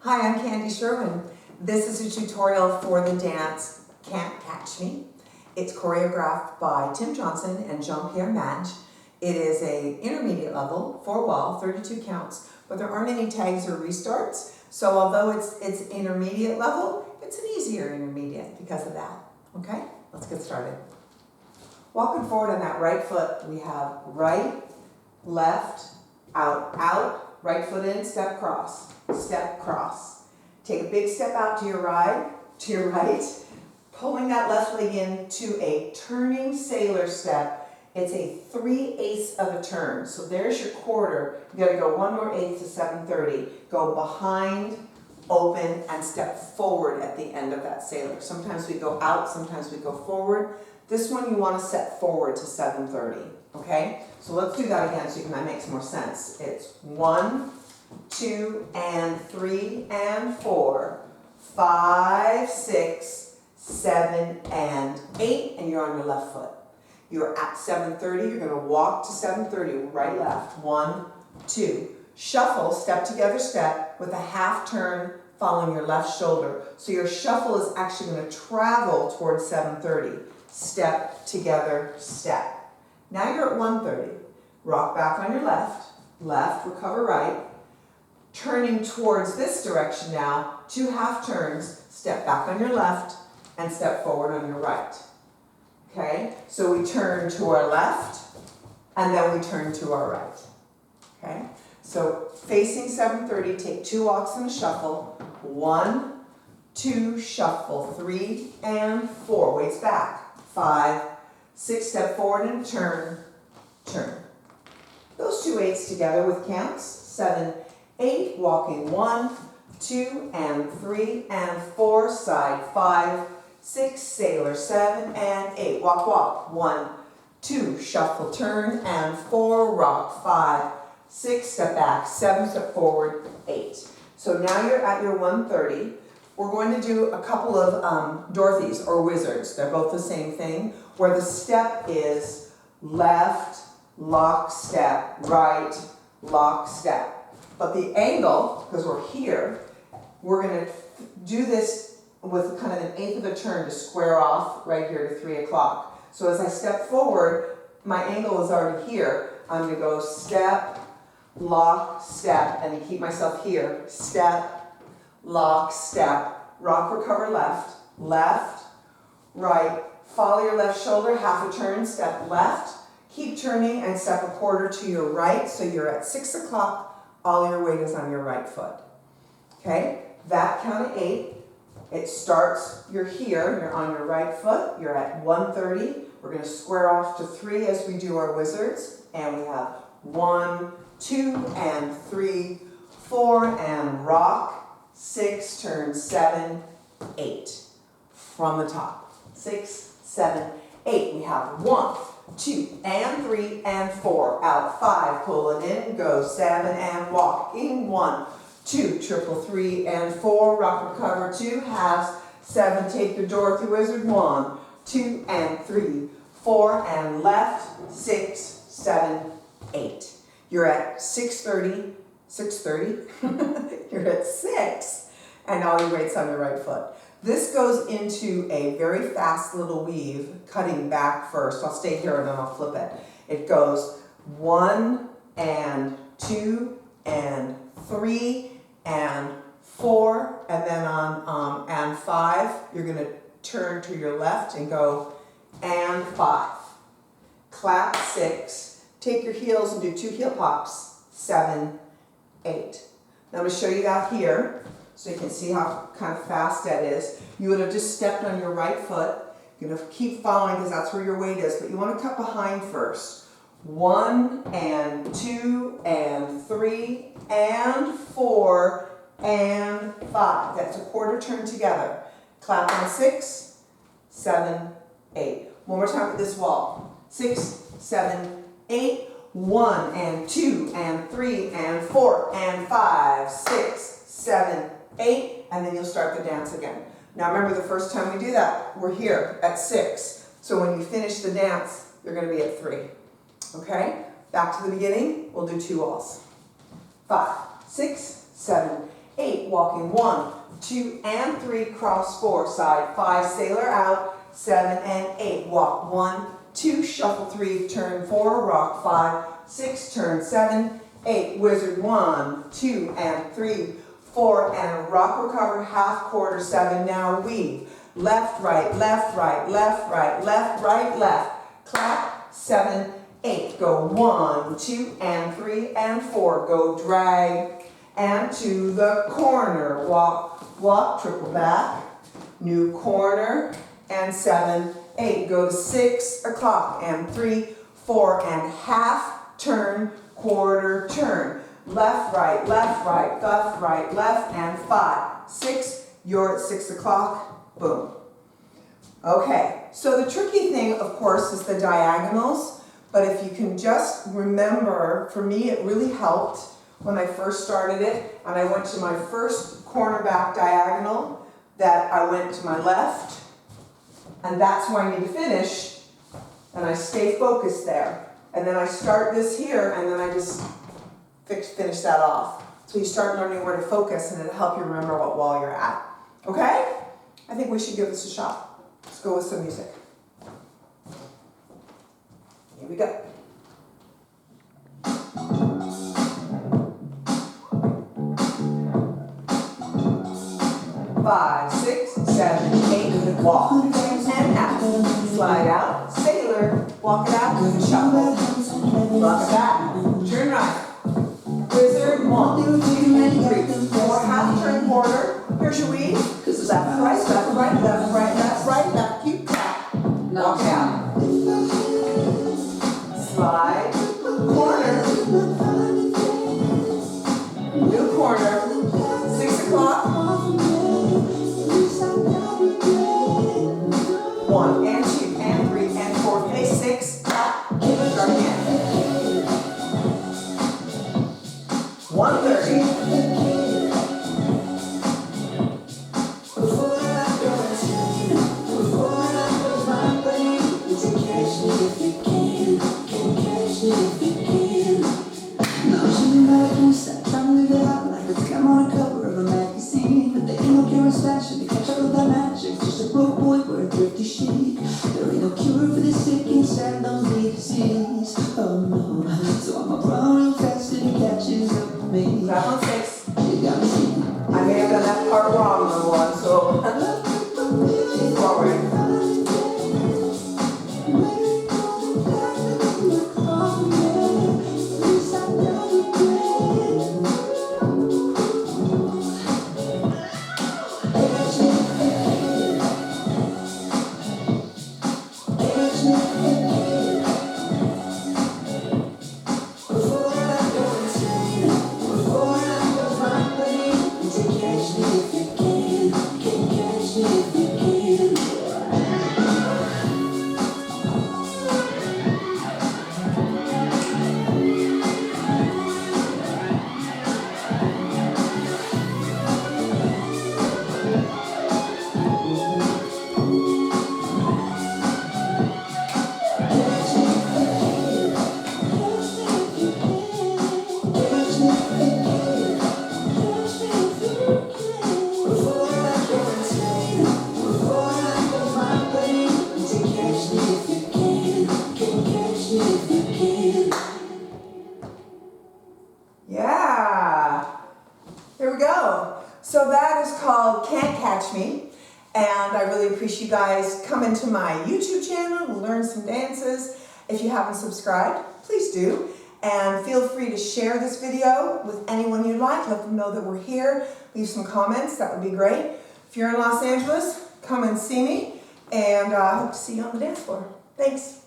Hi, I'm Candy Sherwin. This is a tutorial for the dance Can't Catch Me. It's choreographed by Tim Johnson and Pierre-Madge. It is an intermediate level, 4-wall, 32 counts, but there aren't any tags or restarts. So although it's intermediate level, it's an easier intermediate because of that. Okay, let's get started. Walking forward on that right foot, we have right, left, out, out, right foot in, step, cross, cross. Take a big step out to your right, pulling that left leg in to a turning sailor step. It's a 3/8 of a turn. So there's your quarter. You gotta go 1/8 to 7/30. Go behind, open, and step forward at the end of that sailor. Sometimes we go out, sometimes we go forward. This one you want to set forward to 7:30, okay? So let's do that again so that makes more sense. It's 1, 2, and 3, and 4, 5, 6, 7, and 8, and you're on your left foot. You're at 7:30, you're gonna walk to 7:30, right, left, 1, 2. Shuffle, step together step, with a half turn following your left shoulder. So your shuffle is actually gonna travel towards 7:30. Step together step. Now you're at 1:30. Rock back on your left, recover right. Turning towards this direction now, 2 half turns, step back on your left, and step forward on your right. Okay, so we turn to our left, and then we turn to our right. Okay, so facing 7:30, take 2 walks and a shuffle. 1, 2, shuffle, 3 and 4, weights back. 5, 6, step forward and turn, turn. Those 2 8s together with counts, 7, 8, walking 1, 2, and 3, and 4, side 5, 6, sailor 7, and 8, walk, walk, 1, 2, shuffle, turn, and 4, rock, 5, 6, step back, 7, step forward, 8. So now you're at your 1:30. We're going to do a couple of Dorothy's or wizards. They're both the same thing, where the step is left, lock, step, right, lock, step. But the angle, because we're here, we're going to do this with kind of an 1/8 of a turn to square off right here to 3 o'clock. So as I step forward, my angle is already here. I'm going to go step, lock, step, and then keep myself here. Step, lock, step, rock, recover left, left, right, follow your left shoulder, half a turn, step left, keep turning and step a quarter to your right, so you're at 6 o'clock, all your weight is on your right foot. Okay, that count of 8, it starts, you're here, you're on your right foot, you're at 1:30, we're going to square off to 3 as we do our wizards, and we have 1, 2, and 3, 4, and rock, 6, turn, 7, 8. From the top. 6, 7, 8. We have 1, 2, and 3, and 4. Out, 5, pull it in, go 7, and walk. In 1, 2, triple 3, and 4. Rock, recover 2, halves, 7, take your Dorothy wizard. 1, 2, and 3, 4, and left, 6, 7, 8. You're at 6:30. 6:30, you're at 6, and all your weight's on your right foot. This goes into a very fast little weave, cutting back first. I'll stay here and then I'll flip it. It goes 1, and 2, and 3, and 4, and then on and 5, you're going to turn to your left and go and 5. Clap 6, take your heels and do 2 heel pops, 7, 8. Now I'm going to show you that here so you can see how kind of fast that is. You would have just stepped on your right foot. You're going to keep following because that's where your weight is, but you want to cut behind first. 1, and 2, and 3, and 4, and 5. That's a quarter turn together. Clap on 6, 7, 8. One more time with this wall. 6, 7, 8. 1, and 2, and 3, and 4, and 5, 6, 7, 8, and then you'll start the dance again. Now remember, the first time we do that, we're here at 6. So when you finish the dance, you're going to be at 3. Okay? Back to the beginning, we'll do 2 walls. 5, 6, 7, 8, walking 1, 2, and 3, cross 4, side 5, sailor out, 7 and 8, walk 1, 2, shuffle 3, turn 4, rock 5, 6, turn 7, 8, wizard 1, 2, and 3, 4, and rock, recover, half, quarter, 7, now weave, left, right, left, right, left, right, left, right, left, clap, 7, 8, go 1, 2, and 3, and 4, go drag, and to the corner, walk, walk, triple back, new corner, and 7, 8, go to 6 o'clock, and 3, 4, and half, turn, quarter, turn, left, right, left, right, left, right, left, and 5, 6, you're at 6 o'clock, boom. Okay, so the tricky thing, of course, is the diagonals, but if you can just remember, for me it really helped when I first started it, and I went to my first corner back diagonal, that I went to my left, and that's where I need to finish, and I stay focused there. And then I start this here, and then I just finish that off. So you start learning where to focus, and it'll help you remember what wall you're at. Okay? I think we should give this a shot. Let's go with some music. Here we go. Five, 6, 7, 8, walk, and out, slide out, sailor, walk it out, shuffle, rock it back, turn right, wizard, 1, 2, and 3, 4, half turn, quarter, here's your weave, left, right, left, right, left, right, left, right, left, cute clap, walk it out, slide, corner, new corner, 6 o'clock, 1, and 2, and 3, and 4, finish 6, clap, start again. 130. Clap on 6. I may have done that part wrong on 1, so forward. Yeah, here we go. So that is called Can't Catch Me, and I really appreciate you guys coming to my YouTube channel and learn some dances. If you haven't subscribed, please do, and feel free to share this video with anyone you like. Let them know that we're here. Leave some comments, that would be great. If you're in Los Angeles, come and see me, and I hope to see you on the dance floor. Thanks.